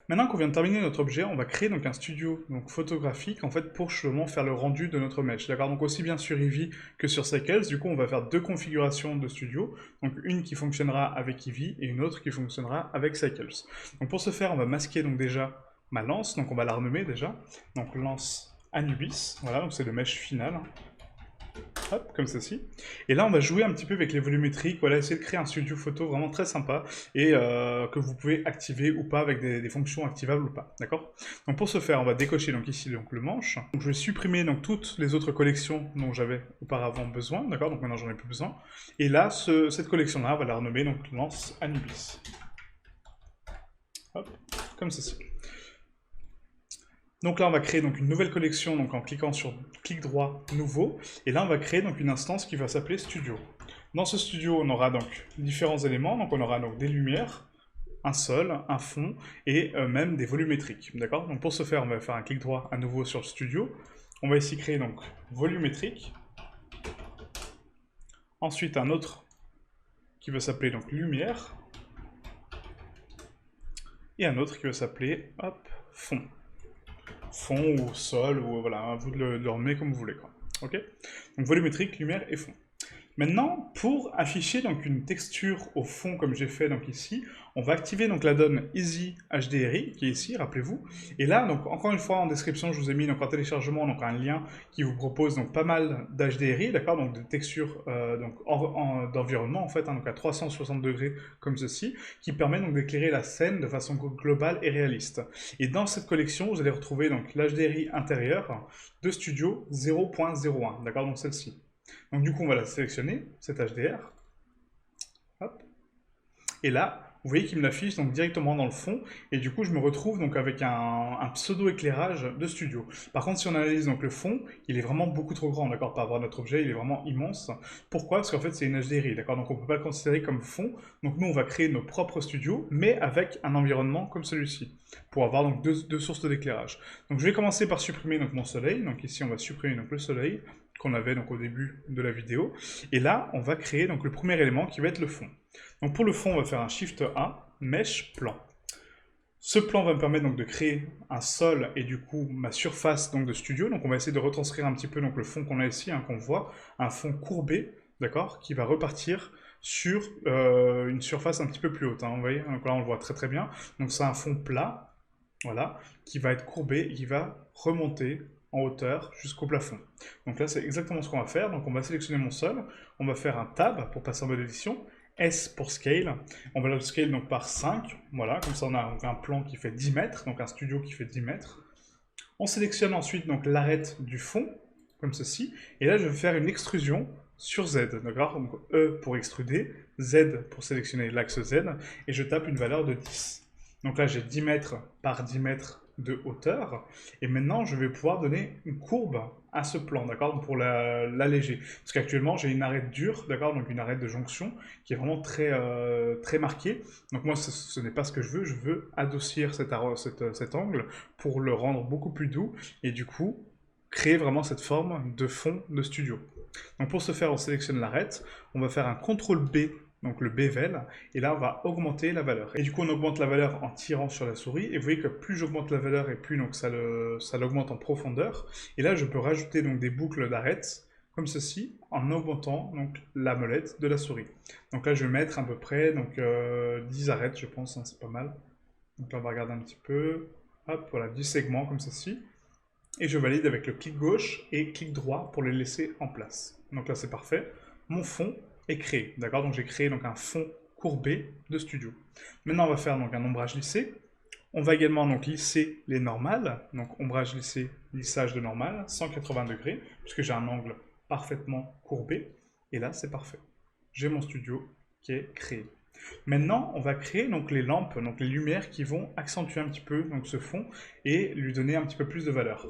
Maintenant qu'on vient de terminer notre objet, on va créer donc un studio donc photographique en fait pour justement faire le rendu de notre mesh. D'accord, donc aussi bien sur Eevee que sur Cycles. Du coup, on va faire deux configurations de studio. Donc une qui fonctionnera avec Eevee et une autre qui fonctionnera avec Cycles. Donc pour ce faire, on va masquer donc déjà ma lance. Donc on va la renommer déjà. Donc lance Anubis. Voilà, donc c'est le mesh final. Hop, comme ceci. Et là, on va jouer un petit peu avec les volumétriques, voilà, essayer de créer un studio photo vraiment très sympa et que vous pouvez activer ou pas avec des fonctions activables ou pas, d'accord? Donc pour ce faire, on va décocher donc ici donc le manche. Donc, je vais supprimer donc toutes les autres collections dont j'avais auparavant besoin, d'accord? Donc maintenant j'en ai plus besoin. Et là, cette collection-là, on va la renommer donc lance Anubis. Hop, comme ceci. Donc là, on va créer donc une nouvelle collection donc en cliquant sur clic droit nouveau. Et là, on va créer donc une instance qui va s'appeler studio. Dans ce studio, on aura donc différents éléments. Donc on aura donc des lumières, un sol, un fond et même des volumétriques. D'accord? Donc pour ce faire, on va faire un clic droit à nouveau sur studio. On va ici créer donc volumétrique. Ensuite, un autre qui va s'appeler donc lumière. Et un autre qui va s'appeler hop, fond. Fond ou sol, ou voilà, à vous de le remettre comme vous voulez, quoi. Ok? Donc volumétrique, lumière et fond. Maintenant, pour afficher donc une texture au fond comme j'ai fait donc ici, on va activer donc la donne Easy HDRI qui est ici, rappelez-vous. Et là, donc encore une fois en description, je vous ai mis donc en téléchargement donc un lien qui vous propose donc pas mal d'HDRI, d'accord, donc de textures donc d'environnement en fait, hein, donc à 360 degrés comme ceci, qui permet donc d'éclairer la scène de façon globale et réaliste. Et dans cette collection, vous allez retrouver donc l'HDRI intérieur de Studio 0.01, d'accord, donc celle-ci. Donc du coup, on va la sélectionner, cette HDR. Hop. Et là, vous voyez qu'il me l'affiche donc directement dans le fond, et du coup, je me retrouve donc avec un pseudo-éclairage de studio. Par contre, si on analyse donc le fond, il est vraiment beaucoup trop grand, d'accord, par rapport à notre objet, il est vraiment immense. Pourquoi? Parce qu'en fait, c'est une HDRI, d'accord, donc on ne peut pas le considérer comme fond. Donc nous, on va créer nos propres studios, mais avec un environnement comme celui-ci, pour avoir donc deux sources d'éclairage. Donc je vais commencer par supprimer donc mon soleil. Donc ici, on va supprimer donc le soleil qu'on avait donc au début de la vidéo. Et là, on va créer donc le premier élément qui va être le fond. Donc pour le fond, on va faire un Shift A, Mesh, Plan. Ce plan va me permettre donc de créer un sol et du coup ma surface donc de studio. Donc on va essayer de retranscrire un petit peu donc le fond qu'on a ici, hein, qu'on voit, un fond courbé, d'accord, qui va repartir sur une surface un petit peu plus haute. Hein, vous voyez, donc là on le voit très très bien. Donc c'est un fond plat, voilà, qui va être courbé et qui va remonter en hauteur jusqu'au plafond. Donc là, c'est exactement ce qu'on va faire. Donc on va sélectionner mon sol, on va faire un tab pour passer en mode édition, S pour scale, on va le scale donc par 5, voilà, comme ça on a donc un plan qui fait 10 mètres, donc un studio qui fait 10 mètres. On sélectionne ensuite donc l'arête du fond, comme ceci, et là je vais faire une extrusion sur Z, d'accord? Donc E pour extruder, Z pour sélectionner l'axe Z, et je tape une valeur de 10. Donc là j'ai 10 mètres par 10 mètres de hauteur, et maintenant je vais pouvoir donner une courbe à ce plan, d'accord, pour l'alléger. Parce qu'actuellement j'ai une arête dure, d'accord, donc une arête de jonction qui est vraiment très marquée. Donc moi ce n'est pas ce que je veux adoucir cet angle pour le rendre beaucoup plus doux et du coup créer vraiment cette forme de fond de studio. Donc pour ce faire, on sélectionne l'arête, on va faire un CTRL B, donc le bevel, et là on va augmenter la valeur. Et du coup on augmente la valeur en tirant sur la souris, et vous voyez que plus j'augmente la valeur et plus donc ça l'augmente en profondeur. Et là je peux rajouter donc des boucles d'arête, comme ceci, en augmentant donc la molette de la souris. Donc là je vais mettre à peu près donc, 10 arêtes je pense, hein, c'est pas mal. Donc là on va regarder un petit peu, hop, voilà, 10 segments comme ceci. Et je valide avec le clic gauche et clic droit pour les laisser en place. Donc là c'est parfait. Mon fond est créé, d'accord? Donc j'ai créé donc un fond courbé de studio. Maintenant on va faire donc un ombrage lissé. On va également donc lisser les normales, donc ombrage lissé, lissage de normal, 180 degrés, puisque j'ai un angle parfaitement courbé. Et là c'est parfait. J'ai mon studio qui est créé. Maintenant, on va créer donc les lampes, donc les lumières qui vont accentuer un petit peu donc ce fond et lui donner un petit peu plus de valeur.